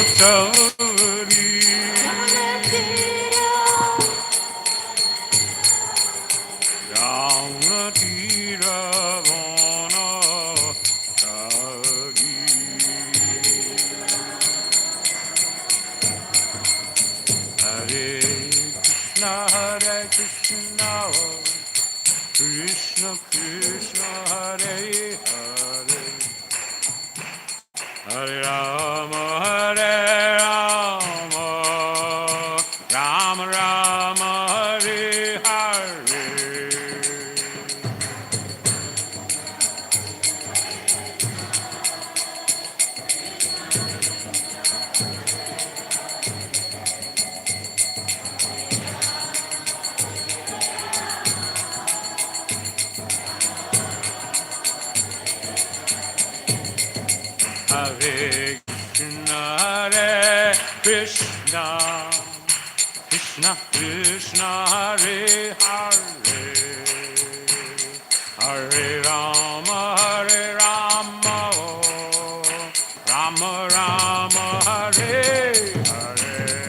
Chari Ram Tira Vana Chari Hare Krishna Krishna Krishna Hare Hare Hare Rama Rama Rama Hare Hare Hare Krishna Krishna Krishna Hare Hare Hare Rama Rama Rama Hare Hare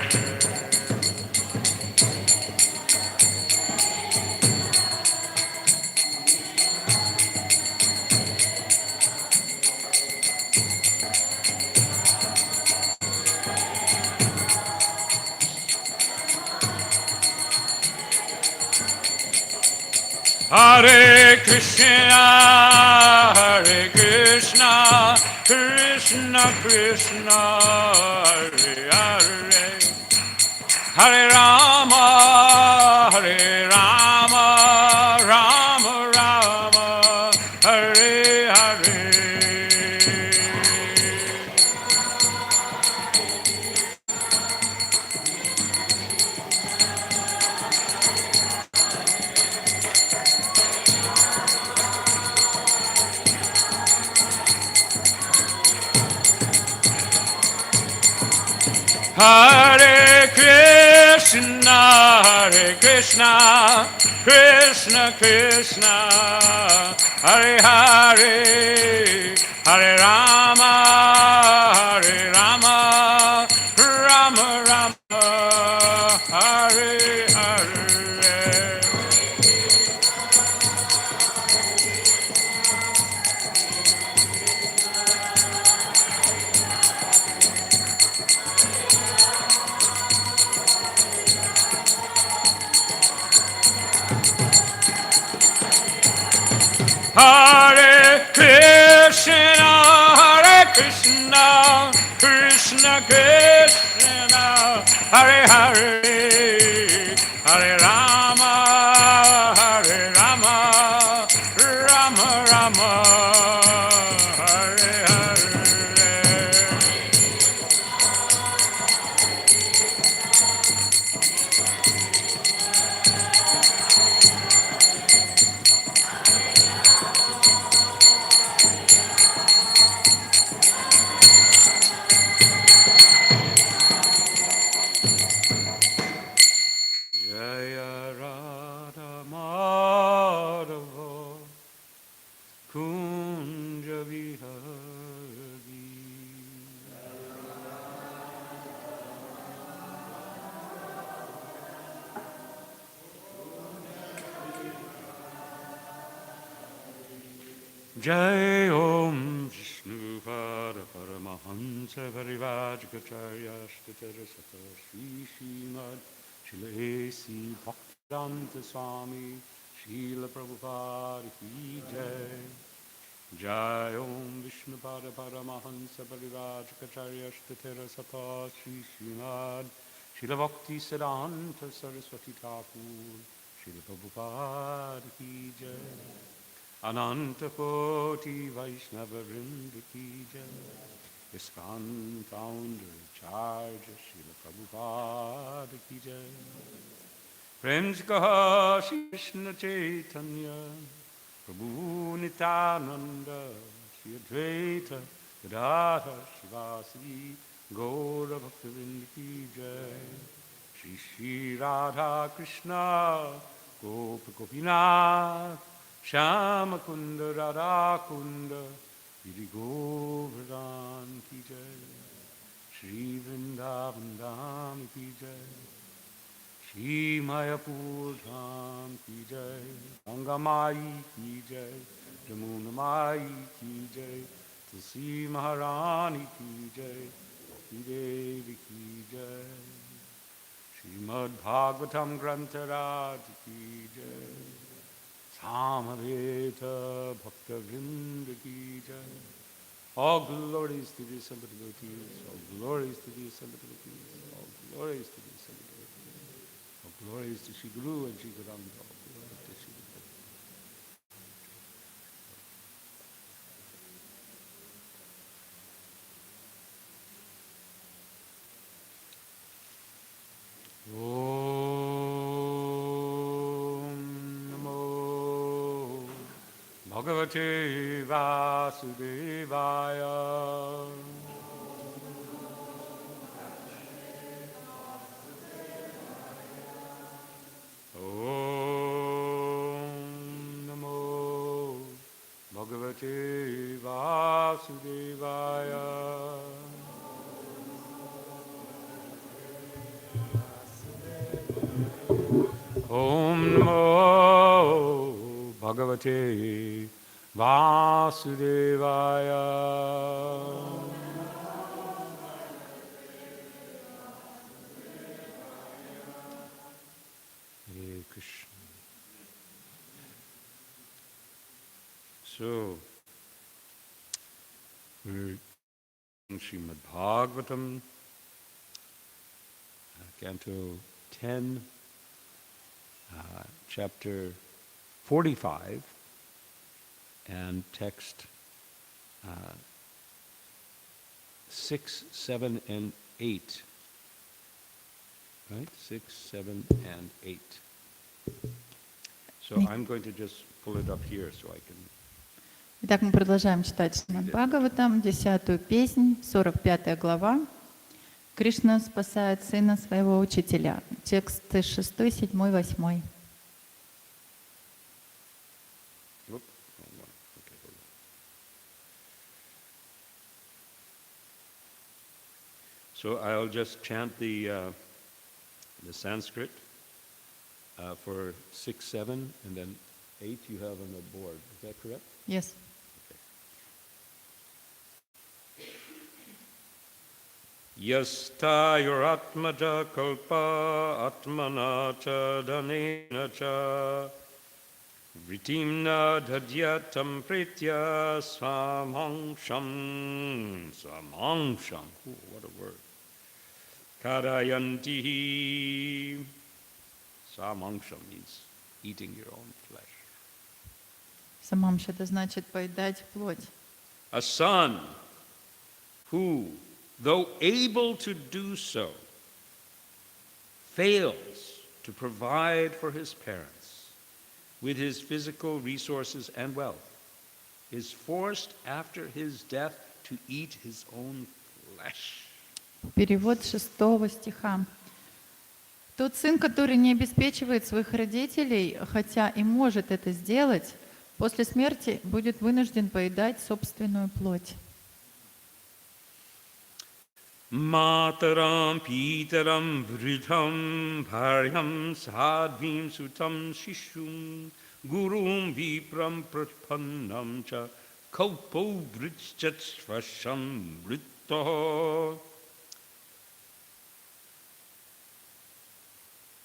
Hare Krishna, Krishna Krishna, Hare Hare, Hare Rama, Rama Rama, Hare Hare. Hare Krishna, Krishna Krishna, Hare Hare, Hare Rama, Rama Rama, Hare Hare. Hare Krishna, Krishna Krishna, Hare Hare, Hare Rama, Rama Rama, Hare Hare. Jaya Radha Madhava Kunja Vihari Jai Om Vishnu Pada Paramahansa Parivajgacharya Shtitara Sata Shri Srimad Shilesi Bhaktivedanta Swami Srila Prabhupada Ki Jai Jai Om Vishnu Pada Paramahansa Parivajgacharya Shtitara Sata Shri Srimad Srila Bhakti Siddhanta Saraswati Thakur Srila Prabhupada Ki Jai Ananta Koti Vaishnava Vrinda Ki Jai ISKCON Founder Charge Srila Prabhupada Ki Jai Prem Se Kaho Shri Krishna Chaitanya Prabhu Nityananda Shri Advaita Gadadhar Shivasadi Gaura Bhaktivinoda Ki Jai Shri Shri Radha Krishna Gopa Gopinath Shama Kunda Radha Kunda Giri Govardhan Ki Jai Shri Vrindam ki jai, Shri Mayapur Dham ki jai, Ganga Mai ki jai, Jamuna Mai ki jai, Tulsi Maharani ki jai, Bhakti Devi ki jai, Srimad Bhagavatam Grantaraj ki jai, Samadeta Bhakta Vrinda ki jai. All glories to the assembled devotees, all glories to the assembled devotees, all glories to the assembled devotees, all glories to Shri Guru and Shri Gauranga, all glories to Shri Guru. Om Namo Bhagavate Vasudevaya. Om Namo Bhagavate Vasudevaya. Om Namo Bhagavate Vasudevaya. Hare Krishna. So, we're in Srimad Bhagavatam, Canto 10, chapter 45, and text 6, 7, and 8. Right? 6, 7, and 8. So I'm going to just pull it up here so I can... Итак, мы продолжаем читать Шримад Бхагаватам, 10-ю песнь, 45 глава. Кришна спасает сына своего учителя. Тексты 6, 7, 8. So I'll just chant the Sanskrit for 6, 7, and then 8 you have on the board. Is that correct? Yes. Yasta yuratmaja kalpa atmana cha dhanena cha vritimna dhadyatam pritya samangsham. Ooh, what a word. Kadayantihi. Samangsham means eating your own flesh. Самамша, это значит поедать плоть. A son who, though able to do so, fails to provide for his parents with his physical resources and wealth, is forced after his death to eat his own flesh. Перевод 6 стиха. Тот сын, который не обеспечивает своих родителей, хотя и может это сделать, после смерти будет вынужден поедать собственную плоть. Mataram pitaram vridham bharyam sadvim sutam shishum gurum vipram prapannam cha kaupo vrijchat svasham vritta.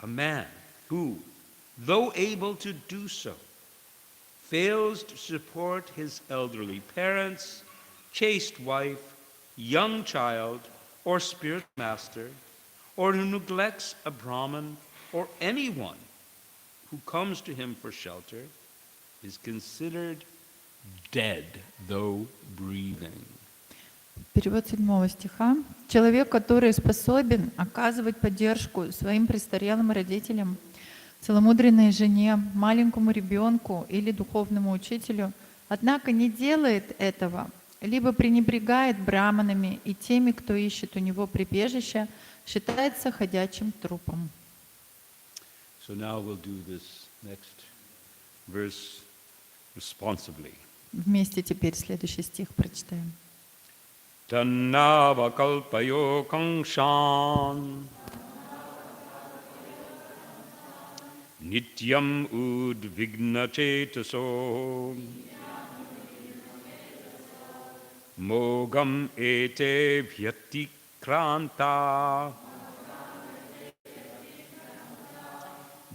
A man who, though able to do so, fails to support his elderly parents, chaste wife, young child, or spirit master, or who neglects a Brahmin or anyone who comes to him for shelter, is considered dead, though breathing. Перевод 7 стиха. Человек, который способен оказывать поддержку своим престарелым родителям, целомудренной жене, маленькому ребенку или духовному учителю, однако не делает этого, либо пренебрегает браманами и теми, кто ищет у него прибежища, считается ходячим трупом. So now we'll do this next verse responsibly. Вместе теперь следующий стих прочитаем. Tannavakalpayo kangshan Nityam udvigna chetaso Mogam ete vyatikranta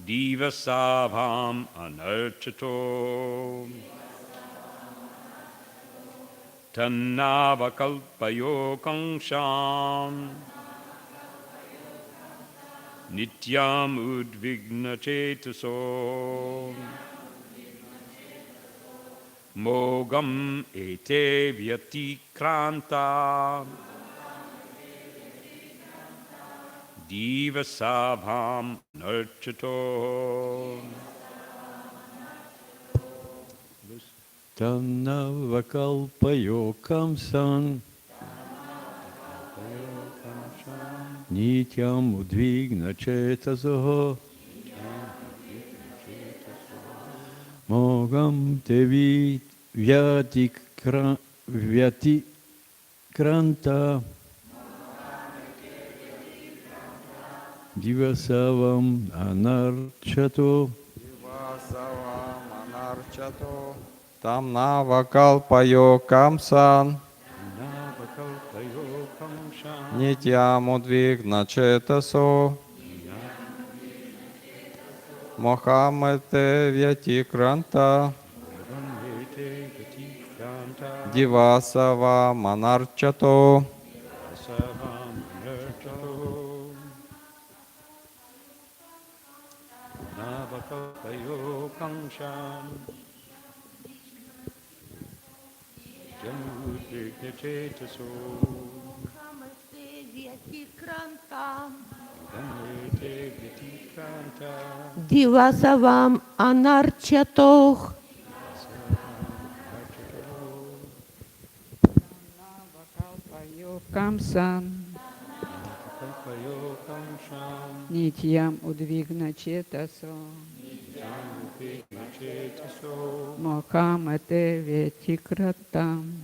Divasabham anarchato Tannavakalpayo kangshan Nityam udvigna chetaso Mogam ete vyatikranta Divasabham narchato Tannavakalpayo kamsan Nityam udvigna chetaso Mogam tevi vyatikranta Divasavam anarchato Tam navakalpayo kamsan Nityam udvigna chetaso Mohamete vyatikranta Divasava manarchato Navakalpayo kangshan Jamudvigna chetaso Дивасавам анарчатох. Камсан Нитьям удвигна четасо Мохаммате ветикратам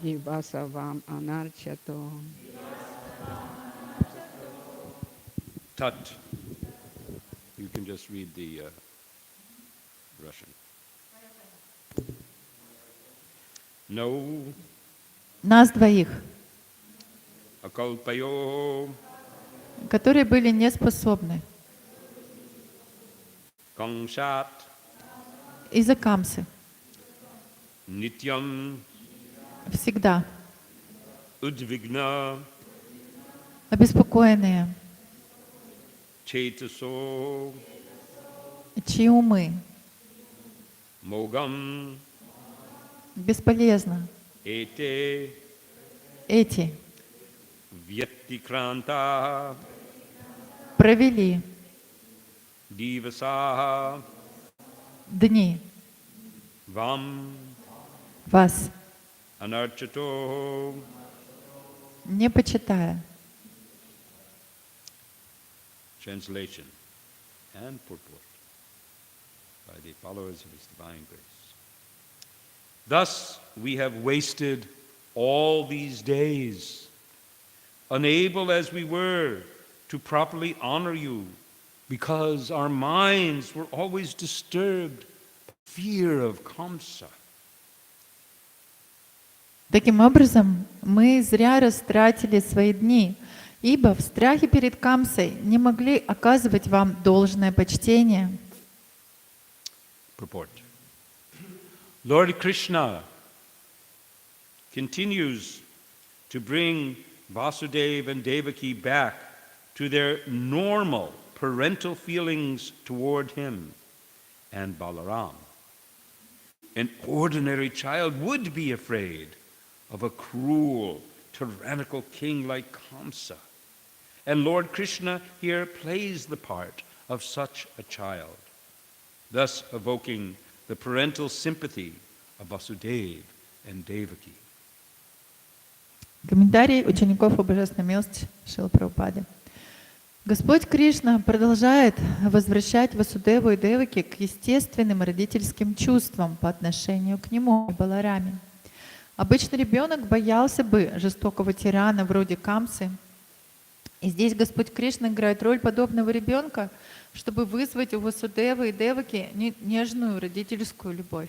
Дивасавам анарчато. Tat. You can just read the Russian. No. Нас двоих, Akalpayo которые были не способны kangshat из-за камсы, nityam всегда udvigna обеспокоенные, chetaso чьи умы mogam бесполезно ete эти vyatikranta провели divasaha дни vam вас, anarchato. не почитая. Translation and purport by the followers of His divine grace. Thus we have wasted all these days, unable as we were to properly honor you, because our minds were always disturbed by fear of Kamsa. Таким образом, мы зря растратили свои дни, ибо в страхе перед Камсой не могли оказывать вам должное почтение. Purport. Lord Krishna continues to bring Vasudeva and Devaki back to their normal parental feelings toward him and Balaram. An ordinary child would be afraid of a cruel, tyrannical king like Kamsa. And Lord Krishna here plays the part of such a child, thus evoking the parental sympathy of Vasudeva and Devaki. Комментарий учеников о божественной милости Шрилы Прабхупады. Господь Кришна продолжает возвращать Васудеву и Деваки к естественным родительским чувствам по отношению к нему и Балараме. Обычно ребенок боялся бы жестокого тирана вроде Камсы. И здесь Господь Кришна играет роль подобного ребенка, чтобы вызвать у Васудевы и Деваки нежную родительскую любовь.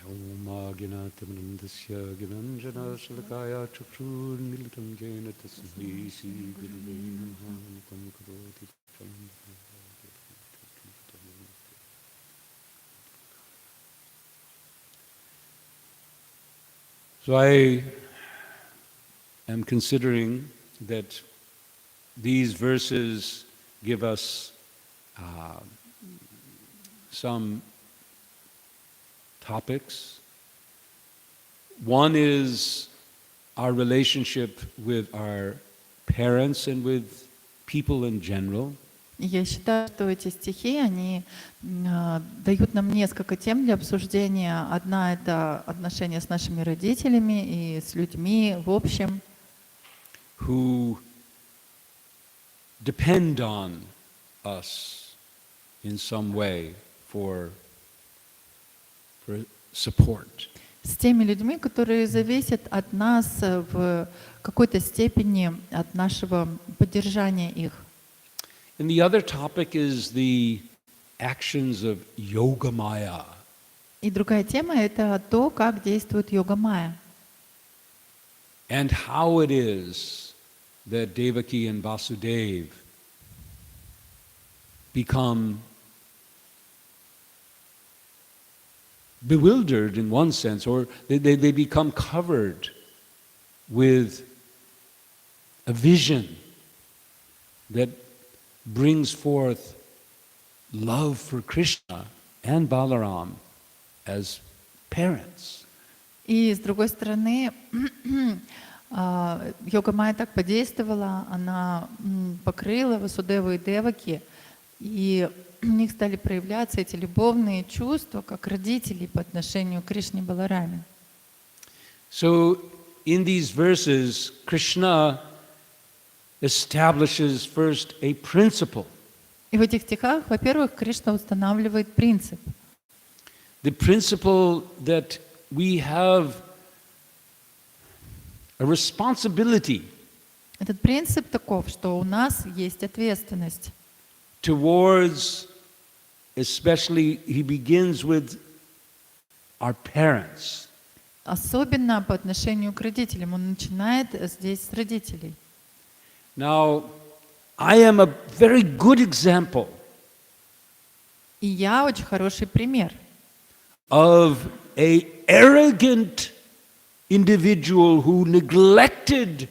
Om Agyanatamanandasya Gyananjana Salakaya Chakshurmilitam Jena Tasmi Sri Gurave Namaha Nitam Karoti So I am considering that these verses give us some topics. One is our relationship with our parents and with people in general. Я считаю, что эти стихи, они дают нам несколько тем для обсуждения. Одна — это отношения с нашими родителями и с людьми в общем. Who depend on us in some way for support. С теми людьми, которые зависят от нас в какой-то степени, от нашего поддержания их. And the other topic is the actions of Yoga Maya. И другая тема — это то, как действует йога-майя. And how it is that Devaki and Vasudev become bewildered in one sense, or they become covered with a vision that brings forth love for Krishna and Balaram as parents. И с другой стороны, йога-майя так подействовала, она покрыла Васудеву и Деваки, и у них стали проявляться эти любовные чувства, как родителей по отношению к Кришне и Балараме. So in these verses, Krishna establishes first a principle. И в этих стихах, во-первых, Кришна устанавливает принцип. The principle that we have a responsibility Этот принцип таков, что у нас есть ответственность. Towards, especially, he begins with our parents. Особенно по отношению к родителям. Он начинает здесь с родителей. Now, I am a very good example И я очень хороший пример of a arrogant individual who neglected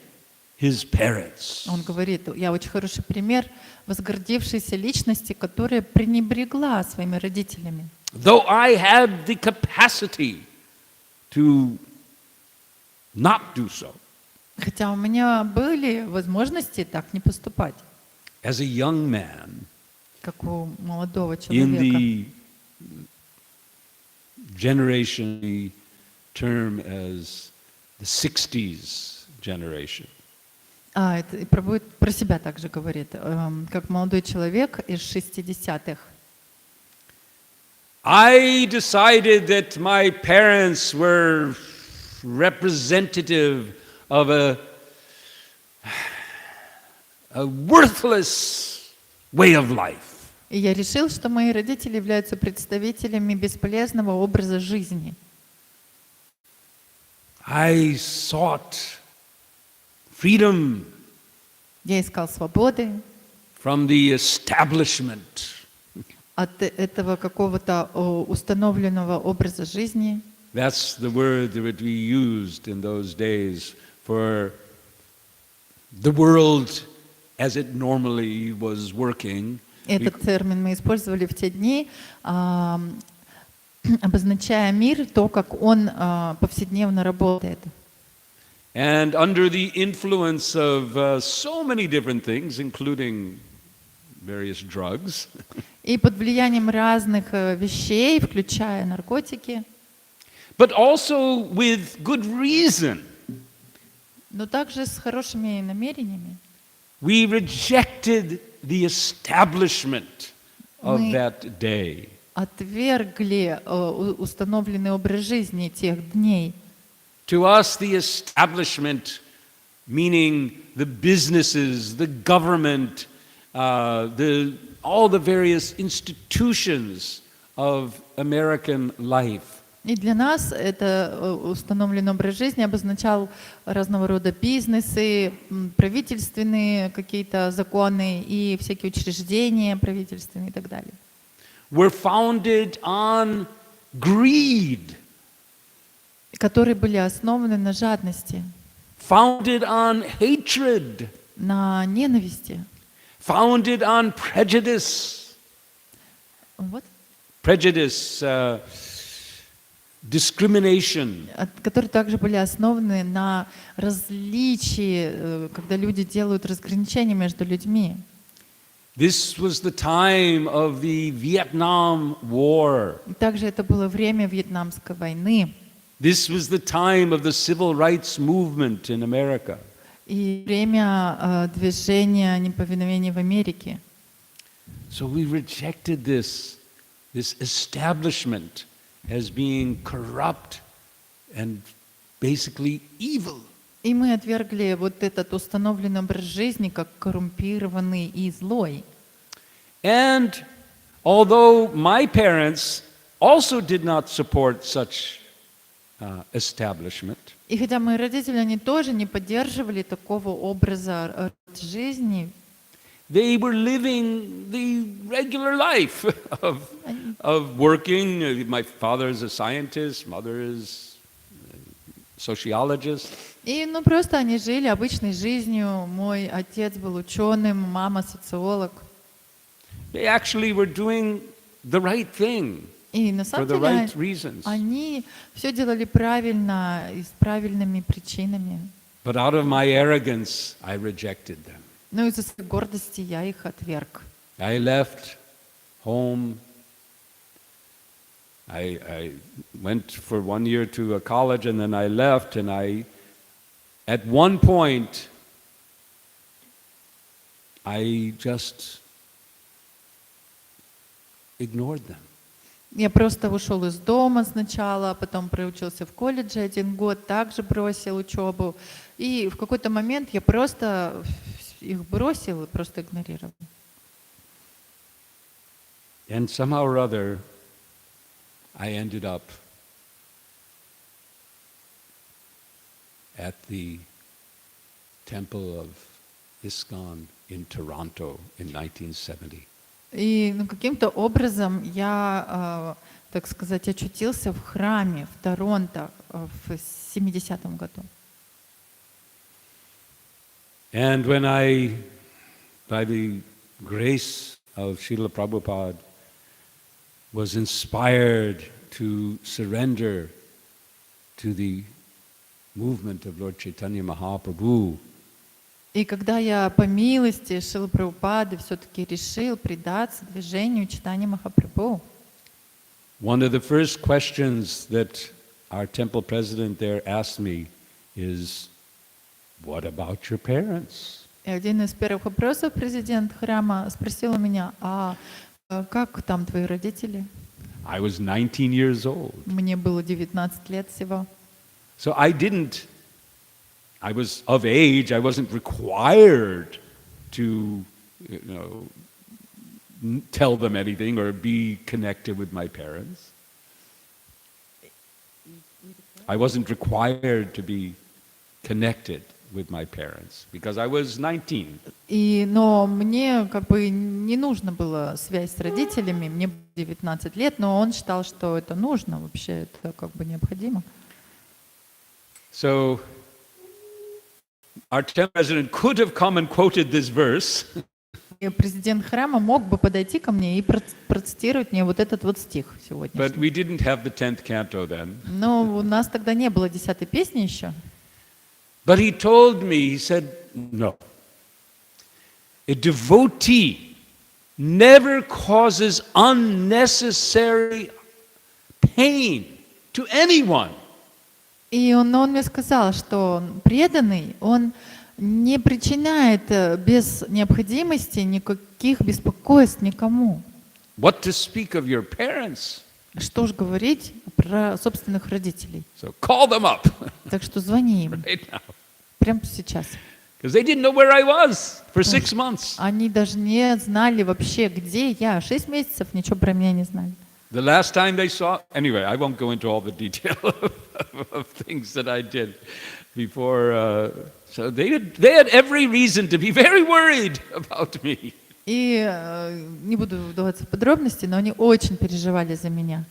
his parents. Он говорит, я очень хороший пример возгордившейся личности, которая пренебрегла своими родителями. Though I had the capacity to not do so. Хотя у меня были возможности так не поступать, As a young man как у молодого in человека. the generation we term as the 60s generation. Это и про себя также говорит, как молодой человек из 60-х. I decided that my parents were representative of a worthless way of life. И я решил, что мои родители являются представителями бесполезного образа жизни. I sought freedom Я искал свободы from the establishment. от этого какого-то установленного образа жизни. That's the word that we used in those days for the world as it normally was working. Этот термин мы использовали в те дни, обозначая мир, то, как он повседневно работает. And under the influence of so many different things, including various drugs, И под влиянием разных вещей, включая наркотики, but also with good reason, но также с хорошими намерениями, we rejected the establishment of Мы that day. отвергли установленный образ жизни тех дней. To us, the establishment, meaning the businesses, the government, all the various institutions of American life. И для нас это установленный образ жизни обозначал разного рода бизнесы, правительственные какие-то законы и всякие учреждения правительственные и так далее. Were founded on greed, Которые были основаны на жадности, founded on hatred, на ненависти. founded on prejudice. Вот. Prejudice, discrimination. Которые также были основаны на различии, когда люди делают разграничения между людьми. This was the time of the Vietnam War. И также это было время Вьетнамской войны This was the time of the civil rights movement in America. и время движения неповиновения в Америке. So we rejected this establishment as being corrupt and basically evil. И мы отвергли вот этот установленный образ жизни как коррумпированный и злой. And although my parents also did not support such establishment, И хотя мои родители, они тоже не поддерживали такого образа жизни, they were living the regular life of working. My father is a scientist, mother is a sociologist. и просто они жили обычной жизнью. Мой отец был ученым, мама социолог. They actually were doing the right thing И на for самом the деле right reasons. они все делали правильно и с правильными причинами. But out of my arrogance, I rejected them. Но из-за своей гордости я их отверг. I left home. I went for 1 year to a college and then I left, and at one point, I just ignored them. Я просто ушел из дома сначала, потом проучился в колледже 1 год, также бросил учебу. И в какой-то момент я просто их бросил и просто игнорировал. And somehow or other, I ended up at the temple of ISKCON in Toronto in 1970. И каким-то образом я, так сказать, очутился в храме в Торонто в 70-м году. And when I, by the grace of Srila Prabhupada, was inspired to surrender to the movement of Lord Chaitanya Mahaprabhu, И когда я по милости Шрилы Прабхупады все-таки решил предаться движению Чайтаньи Махапрабху, one of the first questions that our temple president there asked me is, what about your parents? и один из первых вопросов президент храма спросил у меня, а как там твои родители? I was 19 years old. Мне было 19 лет всего. So I was of age, I wasn't required to, tell them anything or be connected with my parents. I wasn't required to be connected with my parents because I was 19. Но мне не нужно было связь с родителями, мне было 19 лет, но он считал, что это нужно, вообще это необходимо. So our temple president could have come and quoted this verse. И президент храма мог бы подойти ко мне и процитировать мне вот этот вот стих сегодня. But we didn't have the 10th canto then. Но у нас тогда не было 10-й песни еще. But he told me, he said, no. A devotee never causes unnecessary pain to anyone. И он мне сказал, что преданный, он не причиняет без необходимости никаких беспокойств никому. What to speak of your parents? Что ж говорить про собственных родителей. So call them up Так что звони им right now. прямо сейчас. Because they didn't know where I was for 6 months. Они даже не знали вообще, где я. 6 месяцев ничего про меня не знали. The last time they saw, anyway, I won't go into all the detail of things that I did before. So they had every reason to be very worried about me. И не буду вдаваться в подробности, но они очень переживали за меня.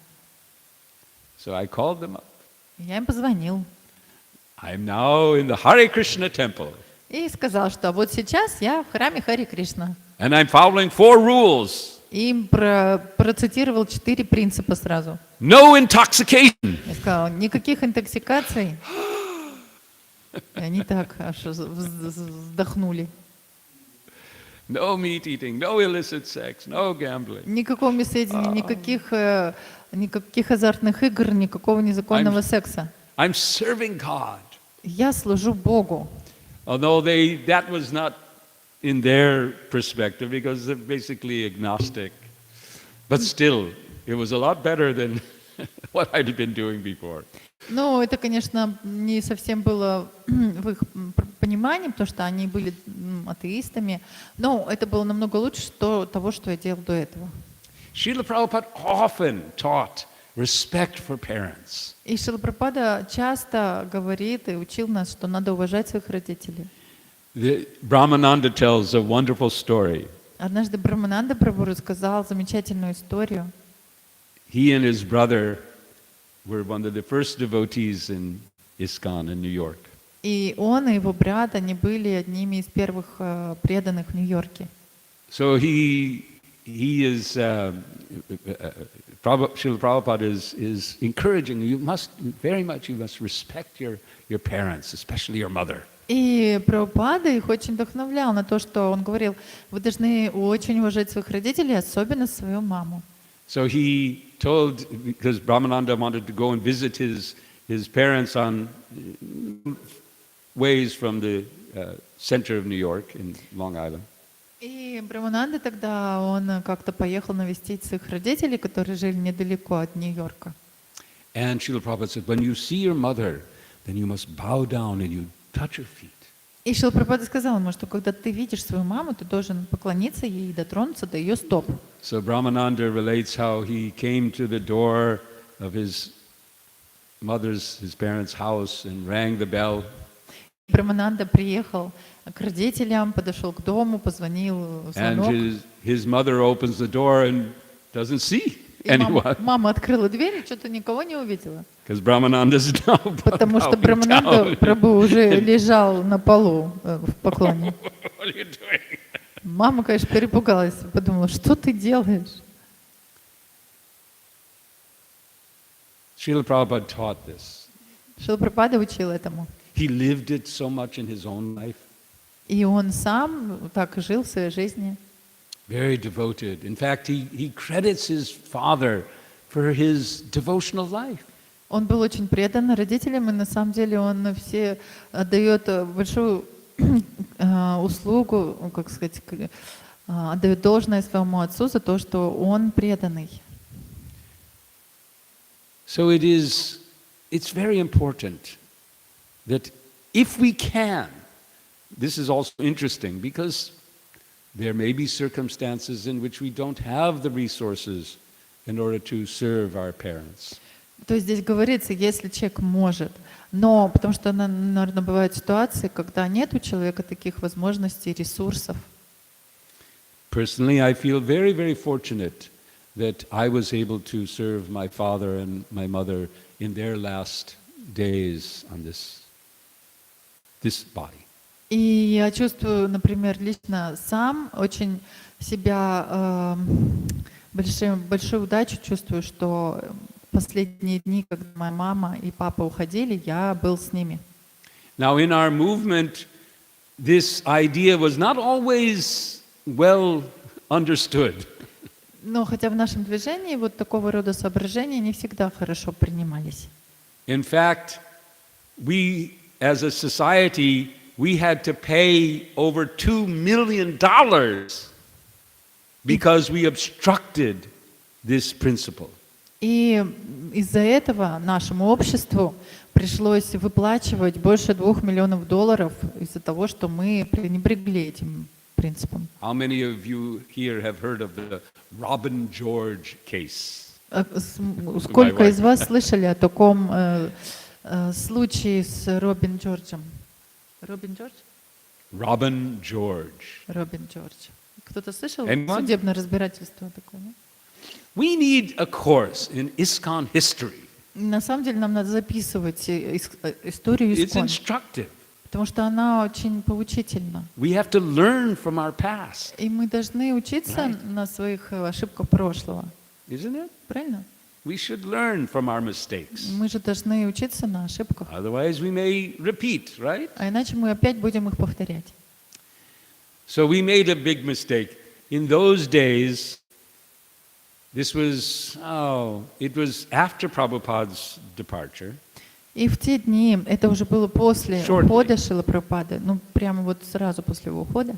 So I called them up. Я им позвонил I'm now in the Hare Krishna temple. и сказал, что вот сейчас я в храме Хари Кришна. And I'm following 4 rules. И им процитировал 4 принципа сразу. No intoxication. Я сказал, никаких интоксикаций. И они так аж вздохнули. No meat eating, no illicit sex, no gambling. Никакого мясоедения, никаких азартных игр, никакого незаконного секса. I'm serving God. Я служу Богу. Although that was not in their perspective because they're basically agnostic. But still, it was a lot better than what I'd been doing before. Ну, это, конечно, не совсем было в их понимании, потому что они были атеистами, но это было намного лучше того, что я делал до этого. Srila Prabhupada often taught respect for parents. И Шрила Прабхупада часто говорит и учил нас, что надо уважать своих родителей. Brahmananda tells a wonderful story. Однажды Брахмананда Прабху рассказал замечательную историю. He and his brother were one of the first devotees in ISKCON in New York. И он и его брат, они были одними из первых преданных в Нью-Йорке. So he is Srila Prabhupada is encouraging you must respect your parents, especially your mother. И Прабхупада их очень вдохновлял на то, что он говорил, вы должны очень уважать своих родителей, особенно свою маму. So he told, because Brahmananda wanted to go and visit his parents on ways from the center of New York in Long Island. И Брахмананда тогда он как-то поехал навестить своих родителей, которые жили недалеко от Нью-Йорка. And Srila Prabhupada said, when you see your mother, then you must bow down and you touch her feet. И Шрила Прабхупада сказал ему, что когда ты видишь свою маму, ты должен поклониться ей и дотронуться до ее стоп. So Brahmananda relates how he came to the door of his parents' house and rang the bell. Брахмананда приехал к родителям, подошел к дому, позвонил в звонок. And his mother opens the door and doesn't see anyone. Мама открыла дверь и что-то никого не увидела. Because Brahmananda's now Потому что bowing Брахмананда down. Прабху уже лежал на полу в поклоне. What are you doing? Мама, конечно, перепугалась, подумала, что ты делаешь? Srila Prabhupada taught this. Шрила Прабхупада учил этому. He lived it so much in his own life. И он сам так жил в своей жизни. Very devoted. In fact, he credits his father for his devotional life. Он был очень предан родителям, и на самом деле он все отдает большую услугу, как сказать, отдает должное своему отцу за то, что он преданный. So it's very important that if we can, this is also interesting because there may be circumstances in which we don't have the resources in order to serve our parents. То есть здесь говорится, если человек может, но потому что, наверное, бывают ситуации, когда нет у человека таких возможностей, ресурсов. Personally, I feel very, very fortunate that I was able to serve my father and my mother in their last days on this body. И я чувствую, например, лично сам очень себя большую удачу чувствую, что последние дни, когда моя мама и папа уходили, я был с ними. Now, in our movement, this idea was not always well understood. Но хотя в нашем движении вот такого рода соображения не всегда хорошо принимались. In fact, we, as a society, we had to pay over $2 million because we obstructed this principle. И из-за этого нашему обществу пришлось выплачивать больше $2 миллионов из-за того, что мы пренебрегли этим принципом. How many of you here have heard of the Robin George case? Сколько из вас слышали о таком случае с Робин Джорджем? Робин Джордж? Robin George. Робин Джордж. Кто-то слышал Anyone? судебное разбирательство такое? Да? We need a course in ISKCON history. На самом деле нам надо записывать историю It's ИСКОН, instructive. потому что она очень поучительна. We have to learn from our past, И мы должны учиться Right. на своих ошибках прошлого. isn't it? Правильно? We should learn from our mistakes. Мы же должны учиться на ошибках. Otherwise, we may repeat, right? А иначе мы опять будем их повторять. So we made a big mistake. In those days, it was after Prabhupada's departure. И в те дни, это уже было после Shortly. ухода Шрилы Прабхупады, ну прямо вот сразу после его ухода.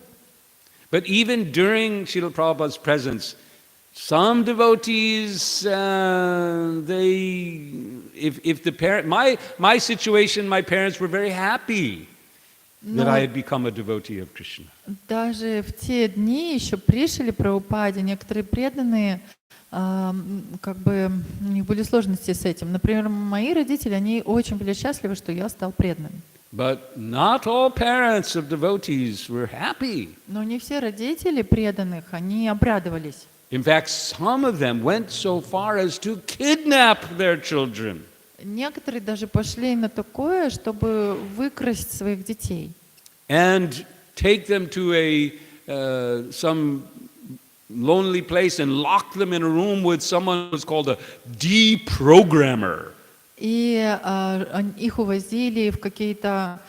But even during Srila Prabhupada's presence, some devotees, if the parent, my situation, my parents were very happy that Но I had become a devotee of Krishna. даже в те дни, еще при Шриле Прабхупаде, некоторые преданные, как бы у них были сложности с этим. Например, мои родители, они очень были счастливы, что я стал преданным. But not all parents of devotees were happy. Но не все родители преданных, они обрадовались. In fact, some of them went so far as to kidnap their children. Некоторые даже пошли на такое, чтобы выкрасть своих детей. And take them to some lonely place and lock them in a room with someone who's called a deprogrammer. И их увозили в какие-то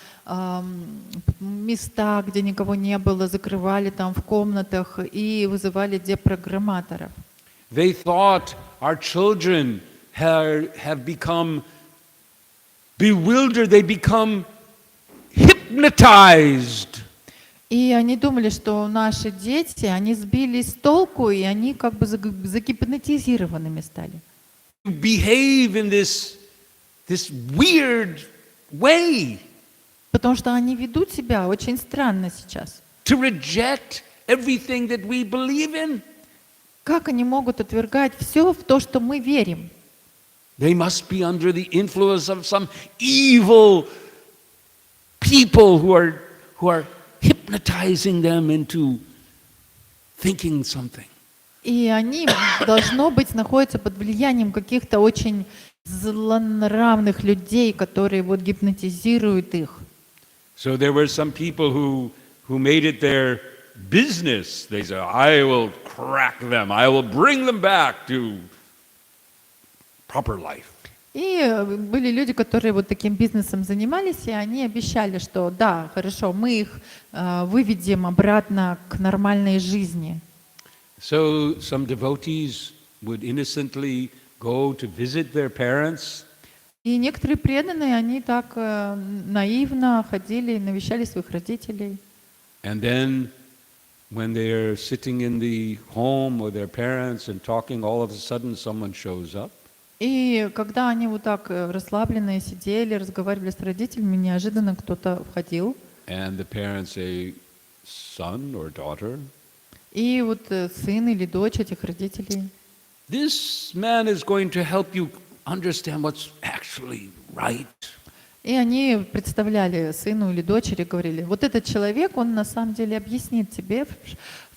места, где никого не было, закрывали там в комнатах и вызывали депрограмматоров. They thought our children have become bewildered, they become hypnotized. И они думали, что наши дети, они сбились с толку, и они как бы загипнотизированными стали. Behave in this weird way. Потому что они ведут себя очень странно сейчас. To reject everything that we believe in. Как они могут отвергать все в то, что мы верим? They must be under the influence of some evil people who are hypnotizing them into thinking something. И они, должно быть, находятся под влиянием каких-то очень злонравных людей, которые вот гипнотизируют их. So there were some people who made it their business. They said, I will crack them. I will bring them back to proper life. И были люди, которые вот таким бизнесом занимались, и они обещали, что да, хорошо, мы их выведем обратно к нормальной жизни. So some devotees would innocently go to visit their parents. И некоторые преданные, они так наивно ходили и навещали своих родителей. And then when they're sitting in the home with their parents and talking, all of a sudden someone shows up. И когда они вот так расслабленные сидели, разговаривали с родителями, неожиданно кто-то входил. And the parents say, son or daughter, И вот сын или дочь этих родителей. this man is going to help you understand what's actually right. И они представляли сыну или дочери, говорили, вот этот человек, он на самом деле объяснит тебе,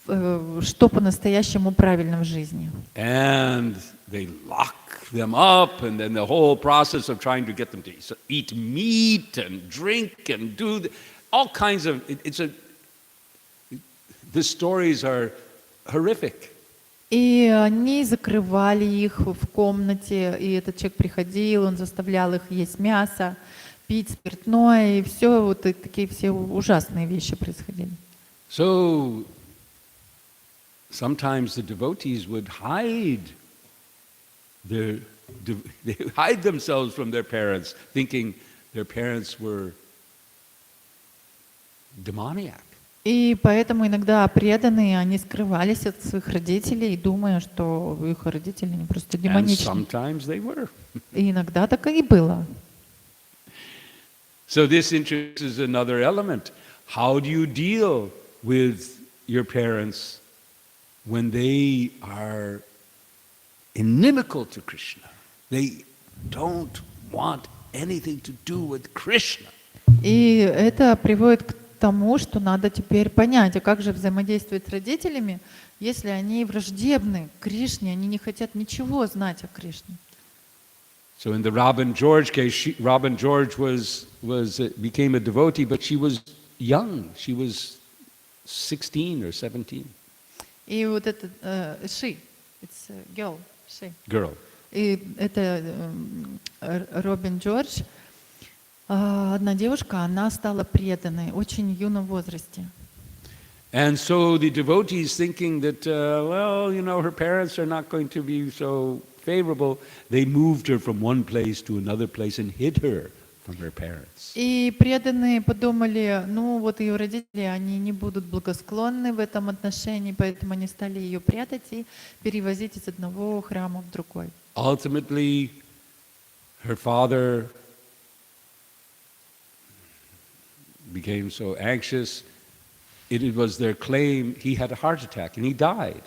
что по-настоящему правильно в жизни. And they lock them up, and then the whole process of trying to get them to eat meat and drink and do all kinds of, the stories are horrific. И они закрывали их в комнате, и этот человек приходил, он заставлял их есть мясо, пить спиртное, и все вот такие все ужасные вещи происходили. So sometimes the devotees would hide themselves from their parents, thinking their parents were demoniac. И поэтому иногда преданные, они скрывались от своих родителей, думая, что их родители не просто And демоничны. sometimes they were. И иногда так и было. So this introduces another element. How do you deal with your parents when they are inimical to Krishna? They don't want anything to do with Krishna. И это приводит к тому, что надо теперь понять, а как же взаимодействовать с родителями, если они враждебны к Кришне, они не хотят ничего знать о Кришне. So in the Robin George case, Robin George became a devotee, but she was young. She was 16 or 17. И вот это she, it's a girl, she. Girl. И это Робин Джордж, одна девушка, она стала преданной в очень юном возрасте. And so the devotees thinking that, her parents are not going to be so favorable, they moved her from one place to another place and hid her from her parents. И преданные подумали, ну вот ее родители, они не будут благосклонны в этом отношении, поэтому они стали ее прятать и перевозить из одного храма в другой. Ultimately, her father became so anxious. It was their claim he had a heart attack and he died.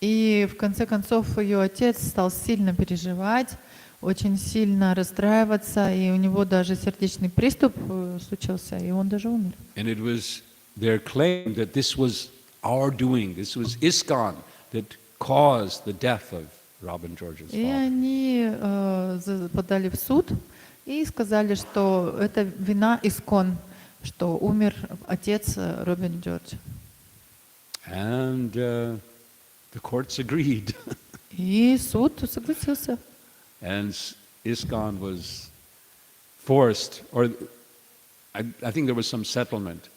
И в конце концов ее отец стал сильно переживать, очень сильно расстраиваться, и у него даже сердечный приступ случился, и он даже умер. And it was their claim that this was our doing, this was ISKCON that caused the death of Robin George's И father. они подали в суд и сказали, что это вина ИСККОН, что умер отец Робин Джордж. And the courts agreed. И суд согласился. And ISKCON was forced, or I think there was some settlement.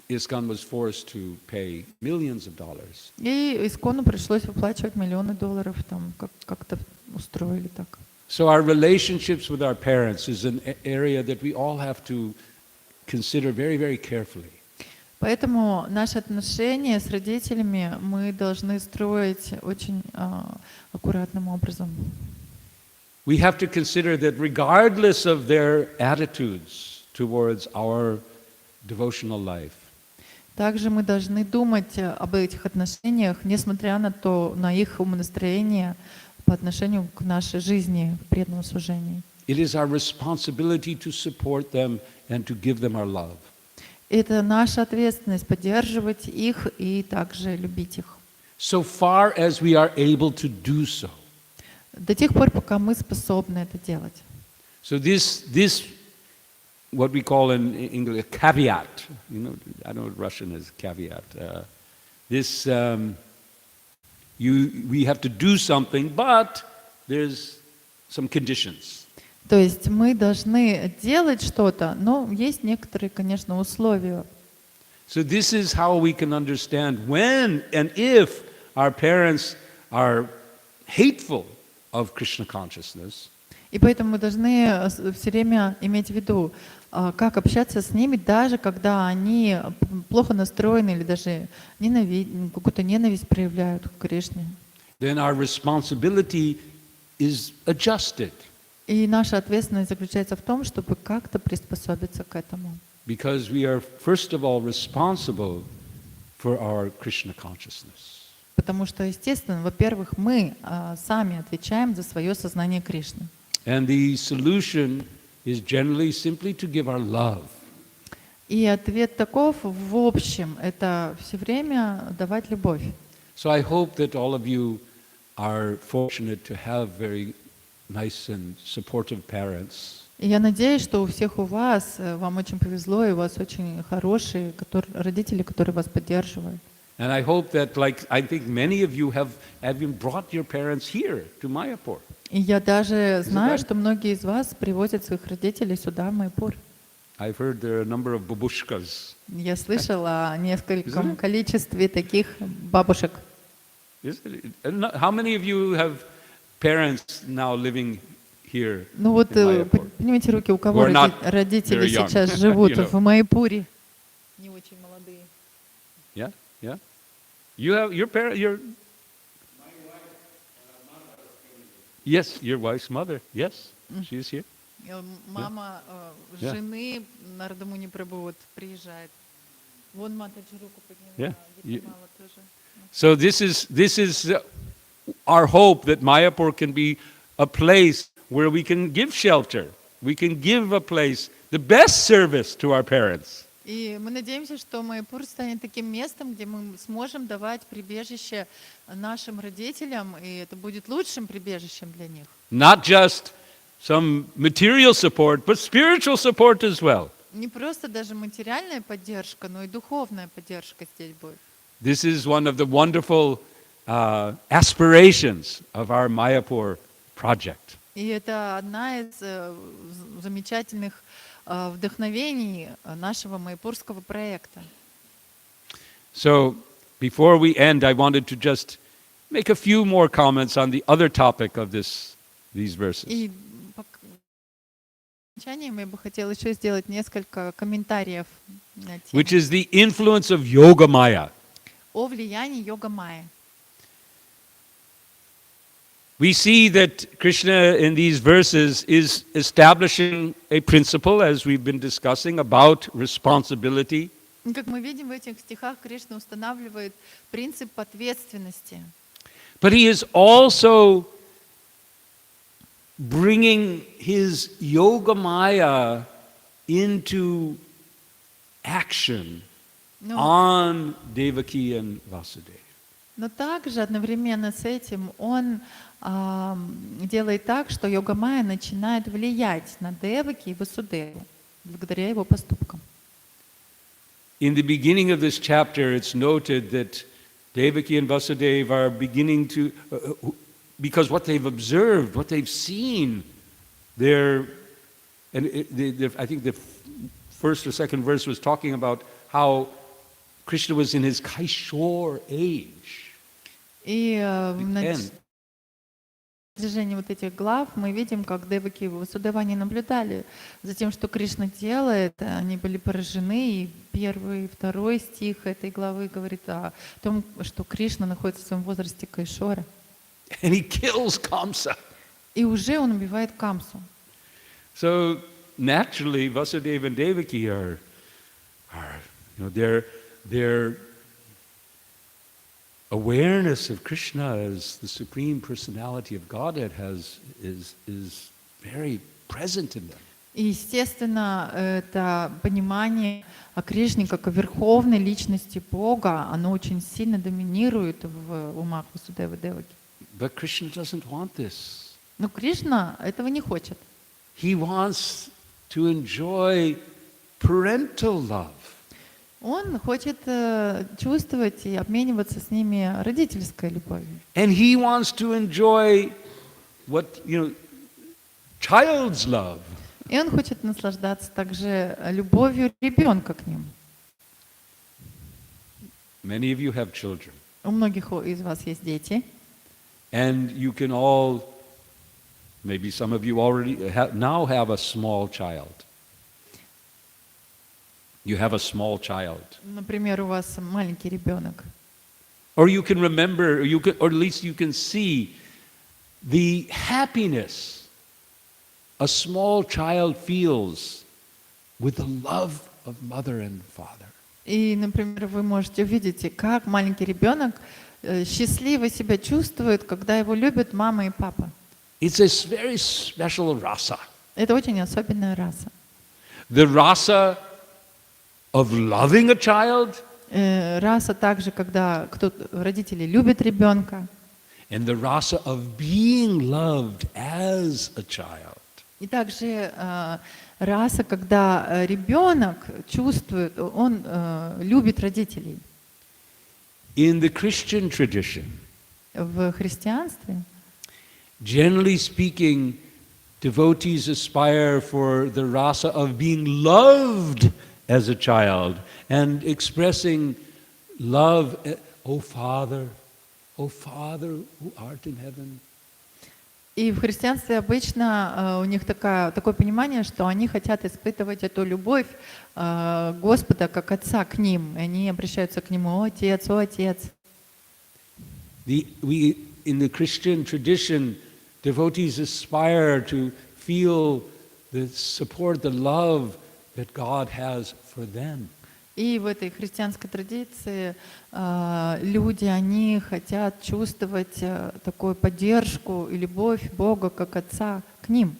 ISKCON was forced to pay millions of dollars. И ИСККОНу пришлось выплачивать миллионы долларов, там как-то устроили так. So our relationships with our parents is an area that we all have to consider very, very carefully. Поэтому наши отношения с родителями мы должны строить очень аккуратным образом. We have to consider that regardless of their attitudes towards our devotional life, Также мы должны думать об этих отношениях, несмотря на их умонастроение по отношению к нашей жизни в преданном служении. it is our responsibility to support them and to give them our love. Это наша ответственность поддерживать их и также любить их. So far as we are able to do so. До тех пор, пока мы способны это делать. So this what we call in English a caveat. I know Russian is caveat. We have to do something, but there's some conditions. То есть мы должны делать что-то, но есть некоторые, конечно, условия. So this is how we can understand when and if our parents are hateful of Krishna consciousness. И поэтому мы должны все время иметь в виду, как общаться с ними, даже когда они плохо настроены или даже какую-то ненависть проявляют к Кришне. Then our responsibility is adjusted. И наша ответственность заключается в том, чтобы как-то приспособиться к этому. Because we are, first of all, responsible for our Krishna consciousness. Потому что, естественно, во-первых, мы сами отвечаем за свое сознание Кришны. And the solution is generally simply to give our love. И ответ таков, в общем, это все время давать любовь. So I hope that all of you are fortunate to have very nice and supportive parents. И я надеюсь, что у всех вас, вам очень повезло, и у вас очень хорошие родители, которые вас поддерживают. And I hope that, I think many of you have even brought your parents here to Mayapur. И я даже знаю, что многие из вас привозят своих родителей сюда, в Майпур. I've heard there are a number of babushkas. Я слышала о нескольком количестве таких бабушек. How many of you have parents now living here Ну вот, in Mayapur? поднимите руки, у кого Who are not родители very young, сейчас живут you know. в Майпуре. Не очень молодые. Yeah? You have your parent, your... Yes, your wife's mother. Yes, she's here. Мама Yeah. жены на роддому не пробует, приезжает. Вон мать руку Yeah. подняла, Мала тоже. So this is our hope that Mayapur can be a place where we can give shelter. We can give a place, the best service to our parents. И мы надеемся, что Майяпур станет таким местом, где мы сможем давать прибежище нашим родителям, и это будет лучшим прибежищем для них. Not just some material support, but spiritual support as well. Не просто даже материальная поддержка, но и духовная поддержка здесь будет. This is one of the wonderful aspirations of our Mayapur project. И это одна из замечательных вдохновений нашего майяпурского проекта. So before we end, I wanted to just make a few more comments on the other topic of these verses. И по окончанию я бы хотела еще сделать несколько комментариев на тему Which is the influence of Yoga Maya. о влиянии йога майя. We see that Krishna in these verses is establishing a principle, as we've been discussing, about responsibility. Как мы видим в этих стихах, Кришна устанавливает принцип ответственности. But he is also bringing his Yoga Maya into action Но, on Devaki and Vasudeva. но также одновременно с этим он делает так, что йога майя начинает влиять на Деваки и Васудеву благодаря его поступкам. In the beginning of this chapter, it's noted that Devaki and Vasudeva are beginning to, because what they've observed, what they've seen, I think the first or second verse was talking about how Krishna was in his Kaishore age. И And в движении вот этих глав мы видим, как Деваки и Васудева они наблюдали за тем, что Кришна делает. Они были поражены. И первый и второй стих этой главы говорит о том, что Кришна находится в своем возрасте Кайшора. and he kills Kamsa. И уже он убивает Камсу. So naturally, Vasudeva and Devaki are their awareness of Krishna as the supreme personality of Godhead is very present in them. И, естественно, это понимание о Кришне как о верховной личности Бога, оно очень сильно доминирует в умах Васудевы и Деваки. But Krishna doesn't want this. Но Кришна этого не хочет. He wants to enjoy parental love. Он хочет чувствовать и обмениваться с ними родительской любовью. And he wants to enjoy child's love. И он хочет наслаждаться также любовью ребенка к ним. Many of you have children. У многих из вас есть дети. And you can all, maybe some of you already now have a small child. You have a small child. Например, у вас маленький ребенок. Or you can remember, or at least you can see the happiness a small child feels with the love of mother and father. И, например, вы можете увидеть, как маленький ребенок счастливо себя чувствует, когда его любят мама и папа. It's a very special rasa. Это очень особенная раса. The rasa of loving a child, Раса также, когда родители любят ребенка, and the rasa of being loved as a child. и также раса, когда ребенок чувствует, он любит родителей. In the Christian tradition, В христианстве, generally speaking, devotees aspire for the rasa of being loved as a child and expressing love, oh Father who art in heaven. И в христианстве обычно у них такое понимание, что они хотят испытывать эту любовь Господа как Отца к ним. И они обращаются к Нему: «О, Отец, о, Отец». In the Christian tradition, devotees aspire to feel the support, the love that God has for them. И в этой христианской традиции люди, они хотят чувствовать такую поддержку и любовь Бога как Отца к ним.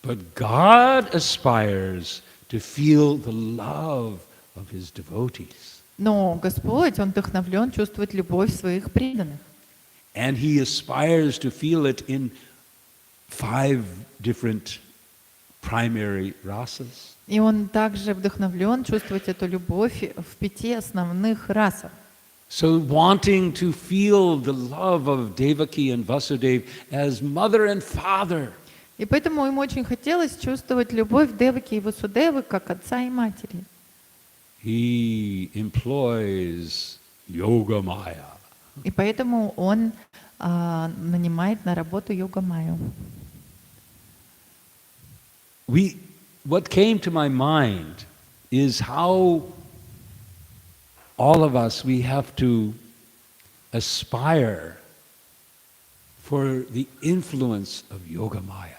But God aspires to feel the love of His devotees. Но Господь, Он вдохновлен чувствовать любовь своих преданных. And He aspires to feel it in 5 different primary rasas. И Он также вдохновлен чувствовать эту любовь в 5 основных расах. So wanting to feel the love of Devaki and Vasudeva as mother and father. И поэтому им очень хотелось чувствовать любовь Деваки и Васудевы как отца и матери. He employs Yoga Maya. И поэтому он нанимает на работу Йога-майю. What came to my mind is how all of us, we have to aspire for the influence of Yoga Maya.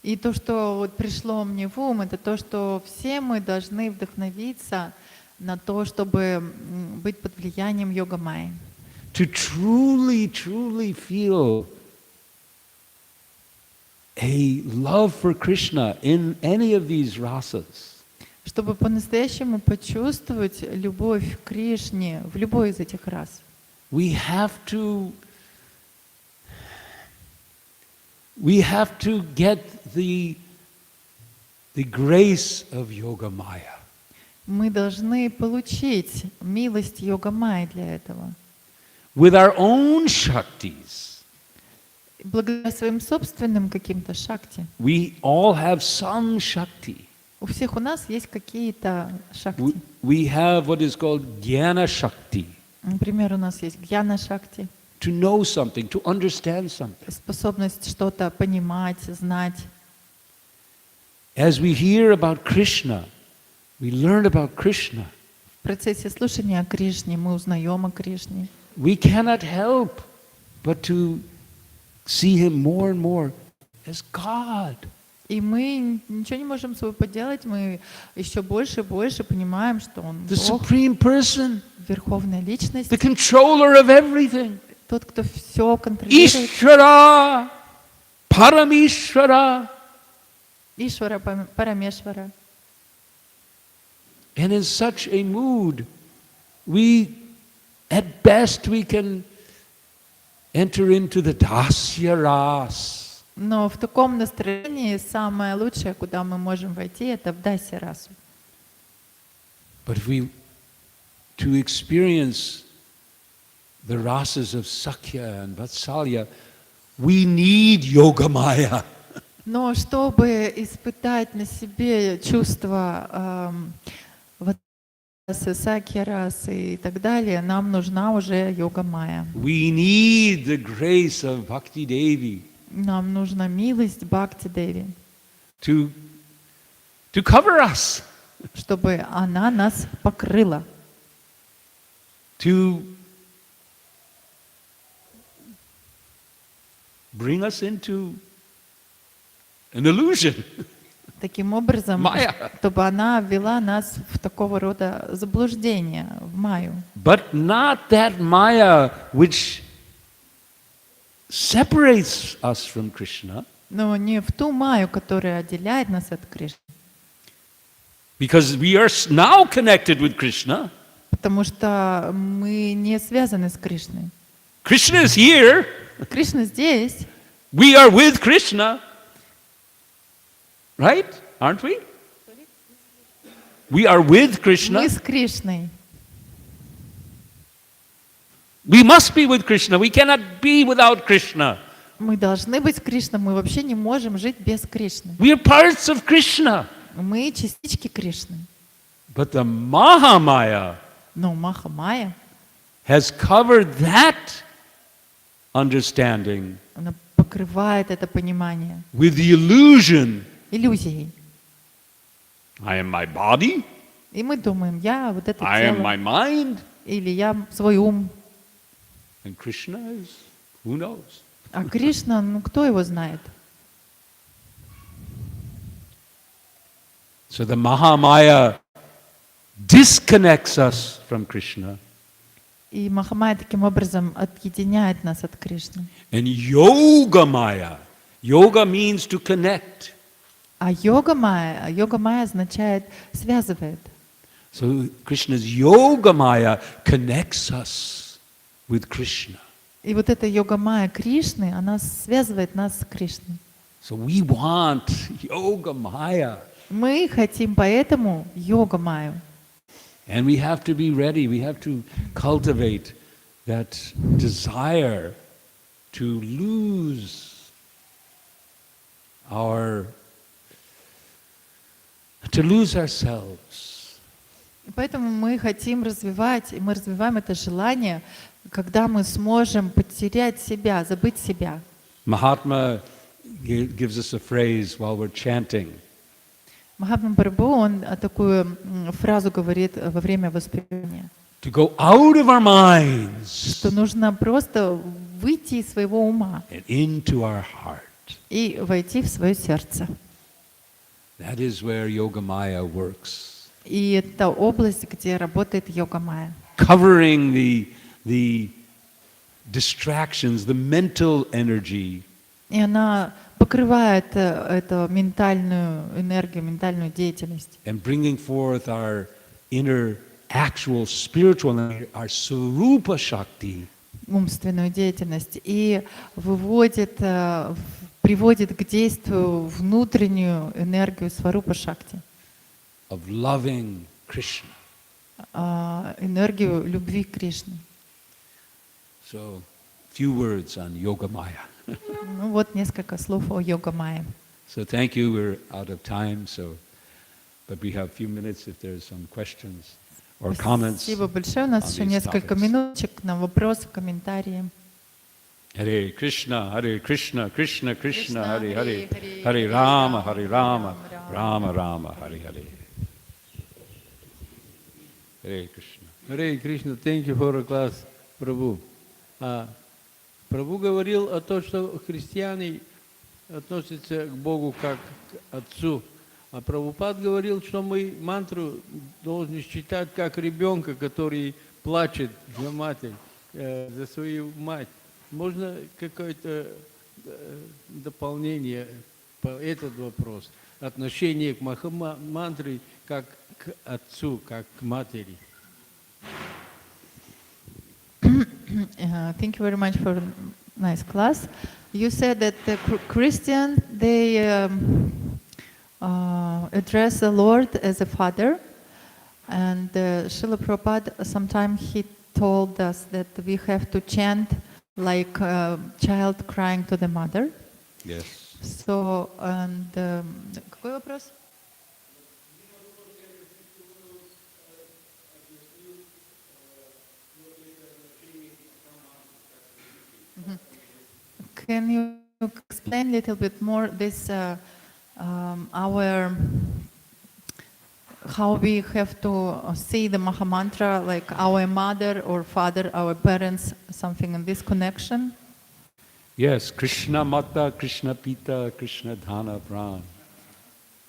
И то, что вот пришло мне в ум, это то, что все мы должны вдохновиться на то, чтобы быть под влиянием Йога-майи. To truly, truly feel a love for Krishna in any of these rasas. Чтобы по-настоящему почувствовать любовь к Кришне в любой из этих рас. We have to get the grace of Yoga Maya. Мы должны получить милость Йога-майи для этого. With our own shaktis. Благодаря своим собственным каким-то шакти. We all have some shakti. У всех у нас есть какие-то шакти. We have what is called jnana shakti. Например, у нас есть гьяна-шакти. To know something, to understand something. Способность что-то понимать, знать. As we hear about Krishna, we learn about Krishna. В процессе слушания о Кришне мы узнаем о Кришне. We cannot help but to see Him more and more as God. И мы ничего не можем с собой поделать, мы еще больше и больше понимаем, что Он The Бог, Supreme Person, Верховная Личность, the controller of everything. тот, кто все контролирует. Ishvara, Paramishvara. Ишвара, Парамешвара. And in such a mood, at best we can enter into the dasya ras. Но в таком настроении самое лучшее, куда мы можем войти, это в Даси расу. But to experience the rasas of Sakya and Vatsalya, we need Yoga Maya. Но чтобы испытать на себе чувство саки расы и так далее, нам нужна уже Йога-майя. We need the grace of Bhakti Devi. Нам нужна милость Бхакти-деви, To cover us. чтобы она нас покрыла. To bring us into an illusion. Таким образом, Майя. чтобы она ввела нас в такого рода заблуждение, в майю. But not that Maya which separates us from Krishna. Но не в ту майю, которая отделяет нас от Кришны. Because we are now connected with Krishna. Потому что мы не связаны с Кришной. Krishna is here. Кришна здесь. We are with Krishna. Right? Aren't we? We are with Krishna. Мы с Кришной. We must be with Krishna. We cannot be without Krishna. Мы должны быть с Кришной. Мы вообще не можем жить без Кришны. We are parts of Krishna. Мы частички Кришны. But the Mahamaya Но Маха-майя has covered that understanding Она покрывает это понимание with the illusion, иллюзией. I am my body, И мы думаем, я вот это I am тело, my mind, или я свой ум. and Krishna is, who knows? А Кришна, ну кто его знает? So the Mahamaya disconnects us from Krishna, И Махамая таким образом отъединяет нас от Кришны. and Yoga Maya, yoga means to connect. А йога майя означает связывает. So Krishna's Yoga Maya connects us with Krishna. И вот эта йога майя Кришны, она связывает нас с Кришной. So we want Yoga Maya. Мы хотим поэтому йога майю. And we have to be ready, we have to cultivate that desire to lose ourselves. И поэтому мы хотим развивать, и мы развиваем это желание, когда мы сможем потерять себя, забыть себя. Mahatma gives us a phrase while we're chanting. Махатма Прабху, он такую фразу говорит во время воспевания, To go out of our minds что нужно просто выйти из своего ума and into our heart. и войти в свое сердце. That is where Yoga Maya works. И это область, где работает йога майя. Covering the distractions, the mental energy, И она покрывает эту ментальную энергию, ментальную деятельность. and bringing forth our inner actual spiritual energy, our Swarupa Shakti. Умственную деятельность и выводит, приводит к действию внутреннюю энергию Сварупа Шакти, Of loving Krishna. энергию любви к Кришне. So, few words on Yoga Maya. Ну вот несколько слов о йога майе. So thank you, we're out of time, but we have a few minutes if there's some questions or comments. Спасибо большое. У нас on еще these несколько topics. минуточек на вопросы, комментарии. Hare Krishna, Krishna, Krishna, Krishna, Hare Hare, Hare Hare, Hare Rama, Rama Rama, Hare Hare. Hare Krishna. Hare Krishna, thank you for a class, Prabhu. Прабху говорил о том, что христиане относятся к Богу как к Отцу. А Прабхупад говорил, что мы мантру должны считать как ребенка, который плачет за матерь, за свою мать. Можно какое-то дополнение по этот вопрос? Отношение к мантре как к Отцу, как к матери. Thank you very much for a nice class. You said that the Christians, they address the Lord as a father, and Srila Prabhupada, sometimes he told us that we have to chant like a child crying to the mother. Yes. So, and какой вопрос? Can you explain a little bit more this our how we have to see the Mahamantra like our mother or father, our parents, something in this connection? Yes, Krishna Mata, Krishna Pita, Krishna Dhana Pran.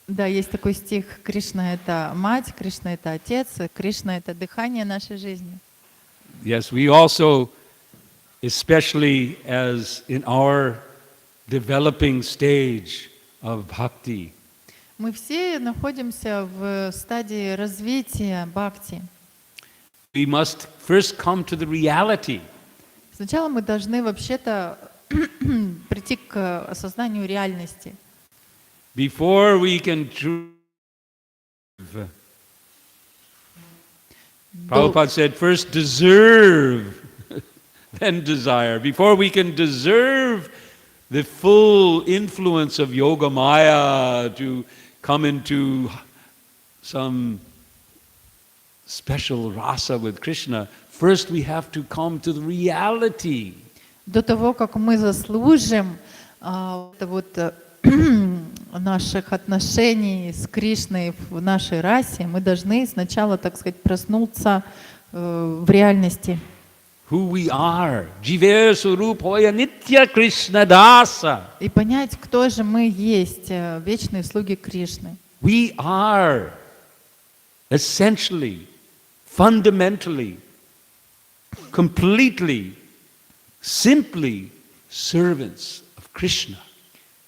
Да, есть такой стих: Кришна — это мать, Кришна — это отец, Кришна — это дыхание нашей жизни. Yes, we also, especially as in our developing stage of bhakti, Мы все находимся в стадии развития бхакти. we must first come to the reality Сначала мы должны вообще-то прийти к осознанию реальности. before we can Prabhupada said, first deserve, then desire. Before we can deserve the full influence of Yoga Maya to come into some special rasa with Krishna, first we have to come to the reality. До того, как мы заслужим это вот наших отношений с Кришной в нашей расе, мы должны сначала, так сказать, проснуться в реальности. Who we are. Jive Surupaya Nitya Krishna Dasa. И понять, кто же мы есть, вечные слуги Кришны. We are essentially, fundamentally, completely, simply servants of Krishna.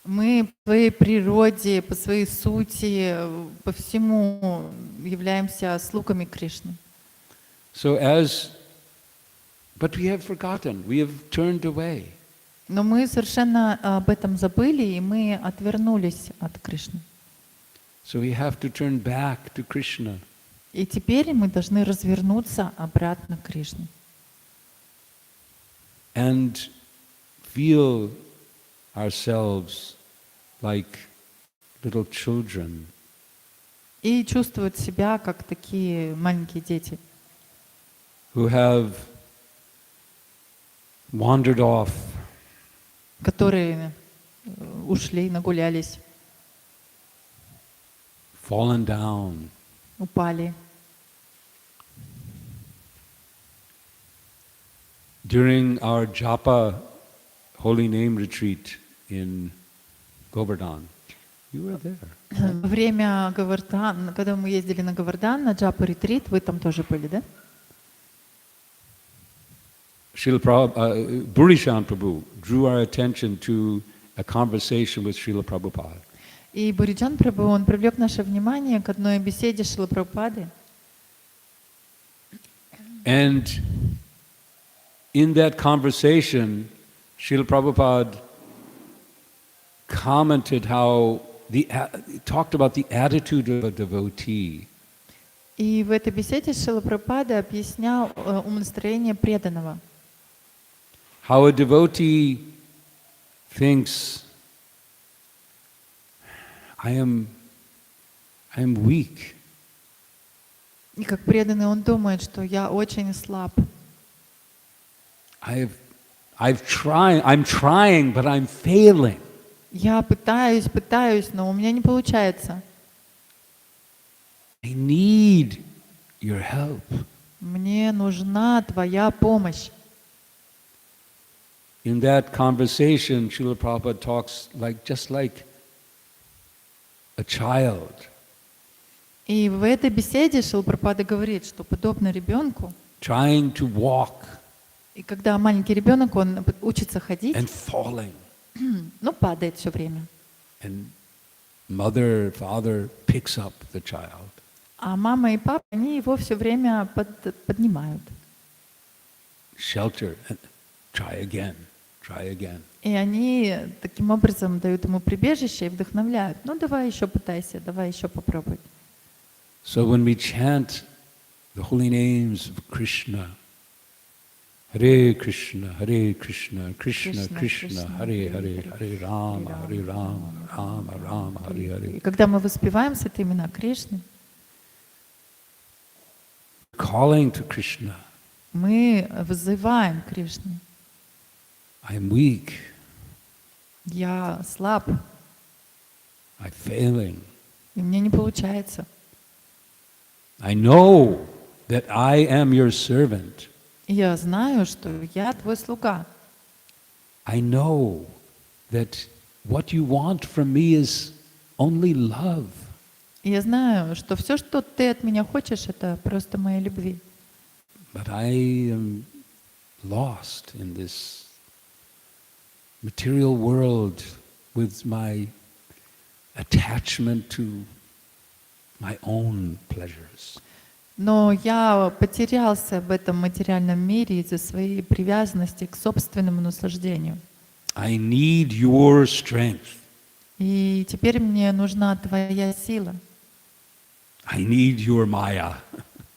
Мы по своей природе, по своей сути, по всему являемся слугами Кришны. But we have forgotten, we have turned away. Но мы совершенно об этом забыли, и мы отвернулись от Кришны. So we have to turn back to Krishna. И теперь мы должны развернуться обратно к Кришне. And feel ourselves like little children. И чувствовать себя как такие маленькие дети, Who have wandered off, которые ушли, нагулялись, fallen down, упали. during our japa holy name retreat in Govardhan. You were there. Во время Говардана, когда мы ездили на Говардан, на Джапа-ретрит, вы там тоже были, да? Burishan Prabhu drew our attention to a conversation with Srila Prabhupada. И Буриджан Прабху, он привлек наше внимание к одной беседе Шрилы Прабхупады. And in that conversation, Srila Prabhupada commented talked about the attitude of a devotee. И в этой беседе Шрила Прабхупада объяснял умонастроение преданного. How a devotee thinks, I am weak. И как преданный он думает, что я очень слаб. I'm trying, but I'm failing. Я пытаюсь, но у меня не получается. I need your help. Мне нужна твоя помощь. In that conversation, Srila Prabhupada talks just like a child. И в этой беседе Шрила Прабхупада говорит, что подобно ребенку, Trying to walk и когда маленький ребенок, он учится ходить, and falling. ну, падает все время. And mother, father picks up the child. А мама и папа, они его все время поднимают. Shelter, and try again. И они таким образом дают ему прибежище и вдохновляют. Ну, давай еще пытайся, давай еще попробуй. So when we chant the holy names of Krishna, Hare Krishna, Hare Krishna, Krishna Krishna, Hare Hare, Hare Rama, Hare Rama, Rama Rama, Hare Hare. И когда мы воспеваем святые имена Кришны, Calling to Krishna, мы вызываем Кришну. I'm weak, Я слаб, I'm failing. и мне не получается. I know that I am your servant. И я знаю, что я твой слуга. I know that what you want from me is only love. И я знаю, что все, что ты от меня хочешь, это просто моей любви. But I am lost in this material world with my attachment to my own pleasures. Но я потерялся в этом материальном мире из-за своей привязанности к собственному наслаждению. I need your strength. И теперь мне нужна твоя сила. I need your maya,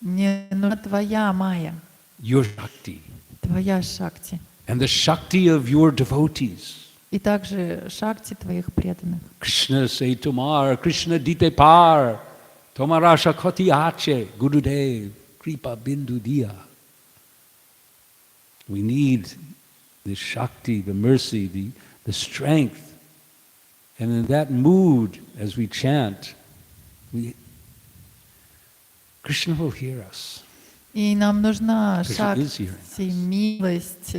Мне нужна твоя майя, your shakti, твоя шакти. and the shakti of your devotees. И также шакти твоих преданных. Krishna say tomar, Krishna dite par, tomara shakoti ache, Gurudev, kripa bindu diya. We need the Shakti, the mercy, the strength. And in that mood, as we chant, Krishna will hear us. И нам нужна Krishna is hearing шакти, милость,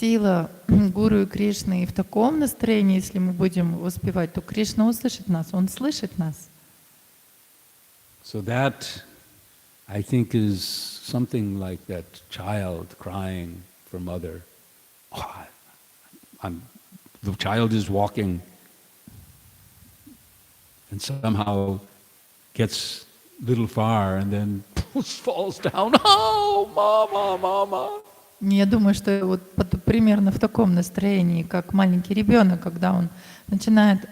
сила Гуру и Кришны. И в таком настроении, если мы будем воспевать, то Кришна услышит нас, Он слышит нас. So that, I think, is something like that child crying for mother. Oh, the child is walking and somehow gets a little far and then falls down. Oh, mama, mama. Я думаю, что вот примерно в таком настроении, как маленький ребенок, когда он начинает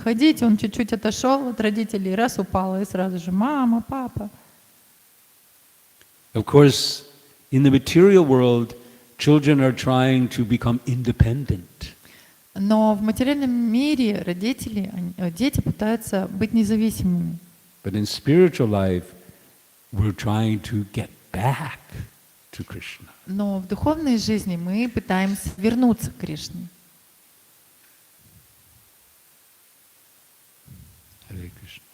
ходить, он чуть-чуть отошел от родителей, раз упал, и сразу же мама, папа. Of course, in the material world, children are trying to become independent. Но в материальном мире дети пытаются быть независимыми. But in spiritual life, we're trying to get back to Krishna. Но в духовной жизни мы пытаемся вернуться к Кришне. Hare Krishna.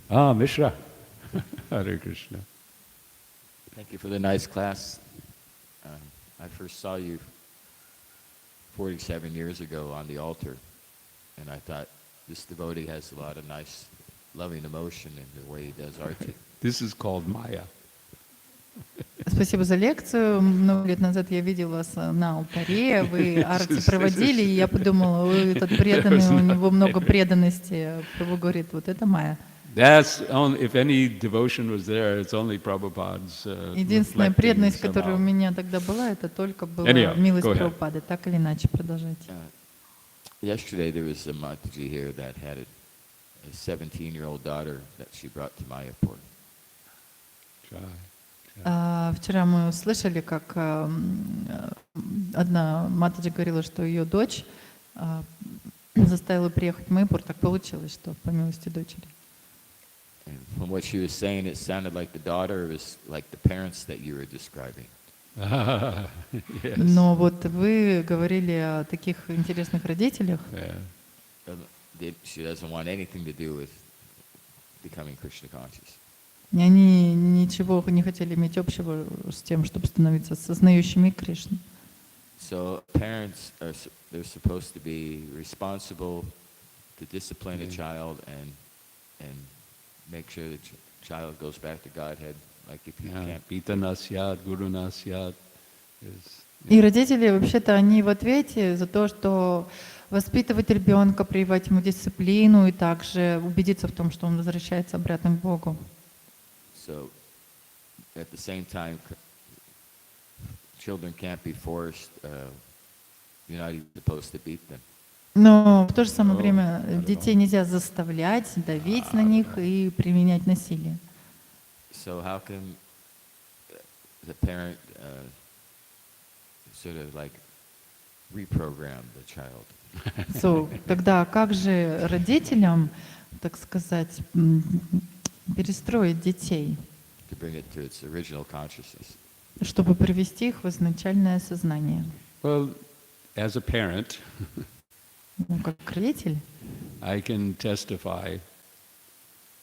So. Mishra. Hare Krishna. Thank you for the nice class. I first saw you 47 years ago on the altar, and I thought this devotee has a lot of nice, loving emotion in the way he does arti. This is called Maya. Спасибо за лекцию. Много лет назад я видел вас на алтаре, вы арти проводили, и я подумала, вы этот преданный, у него много преданности. Прабху говорит, вот это Майя. That's only, if any devotion was there, it's only Prabhupada's. Единственная преданность, которая у меня тогда была, это только была милость Прабхупады. Так или иначе, продолжайте. Yesterday there was a Mataji here that had a 17-year-old daughter that she brought to Mayapur. Вчера мы услышали, как одна Матаджи говорила, что ее дочь заставила приехать в Майяпур. Так получилось, что по милости дочери. And from what she was saying, it sounded like the daughter was like the parents that you were describing. Yes. Но вот вы говорили о таких интересных родителях. She doesn't want anything to do with becoming Krishna conscious. И они ничего не хотели иметь общего с тем, чтобы становиться сознающими Кришну. So parents they're supposed to be responsible to discipline a child and make sure the child goes back to Godhead. Like if you can't Pita nasyat, guru nasyat. И родители, вообще-то, они в ответе за то, что воспитывать ребенка, прививать ему дисциплину и также убедиться в том, что он возвращается обратно к Богу. So at the same time, children can't be forced. You're not even supposed to beat them. Но в то же самое время детей нельзя заставлять, давить на них и применять насилие. So how can the parent sort of like reprogram the child? Тогда как же родителям, так сказать, перестроить детей, To bring it to its original consciousness. чтобы привести их в изначальное сознание? Well, as a parent, Как родитель, I can testify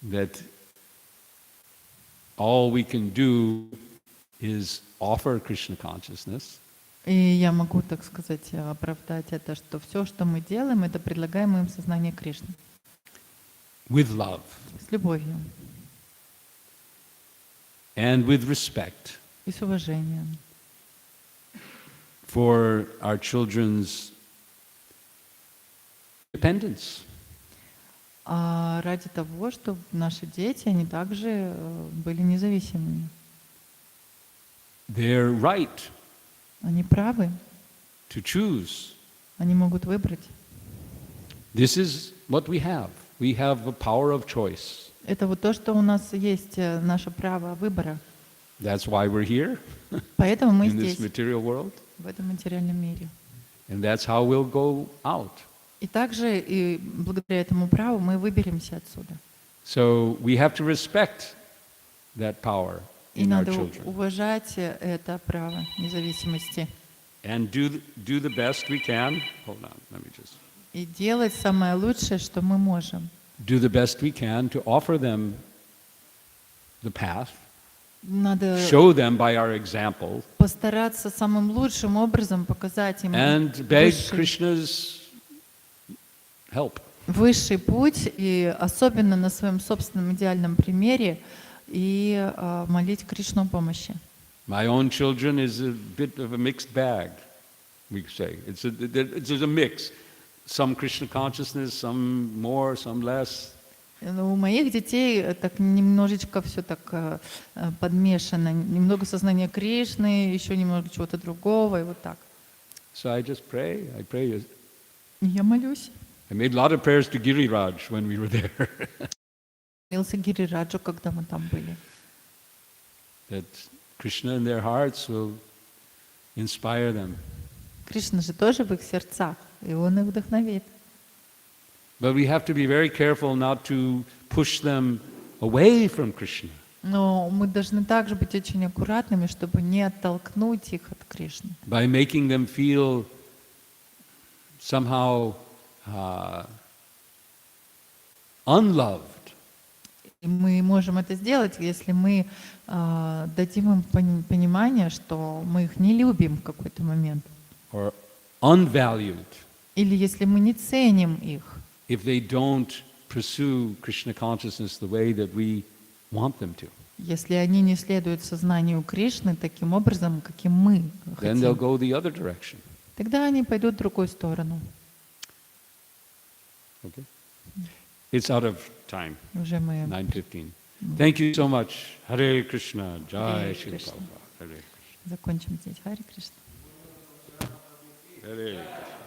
that all we can do is offer Krishna consciousness. и я могу, так сказать, оправдать это, что все, что мы делаем, это предлагаем им сознание Кришны. With love. С любовью. And with respect. И с уважением. For our children's independence. Ради того, чтобы наши дети, они также были независимыми. They're right. Они правы. To choose. Они могут выбрать. This is what we have. We have the power of choice. Это вот то, что у нас есть, наше право выбора. That's why we're here. Поэтому мы in this здесь, material world. в этом материальном мире. And that's how we'll go out. И также, и благодаря этому праву, мы выберемся отсюда. So we have to respect that power. И in our надо children. уважать это право независимости. And do the best we can. Hold on, let me just. И делать самое лучшее, что мы можем. Do the best we can to offer them the path, Надо show them by our example, постараться самым лучшим образом показать им and beg высший, Krishna's help. высший путь, и особенно на своем собственном идеальном примере, и молить Кришну о помощи. My own children is a bit of a mixed bag, we say. It's a mix. Some Krishna consciousness, some more, some less. У моих детей так немножечко все так подмешано. Немного сознания Кришны, еще немного чего-то другого, и вот так. So I just pray. I pray. И я молюсь. I made a lot of prayers to Giriraj when we were there. Молился Гирираджу, когда мы там были. That Krishna in their hearts will inspire them. Кришна же тоже в их сердцах, и Он их вдохновит. But we have to be very careful not to push them away from Krishna. Но мы должны также быть очень аккуратными, чтобы не оттолкнуть их от Кришны. By making them feel somehow unloved. И мы можем это сделать, если мы дадим им понимание, что мы их не любим в какой-то момент. Or unvalued Или если мы не ценим их, if they don't pursue Krishna consciousness the way that we want them to. если они не следуют сознанию Кришны таким образом, каким мы Then they'll хотим, go the other direction. тогда они пойдут в другую сторону. Okay? It's out of time. Уже мы 9:15. Thank you so much. Hare Krishna. Jai Hare Shri Krishna. Prabhupada. Hare Krishna. закончим здесь. Харе Кришна. Hare Krishna.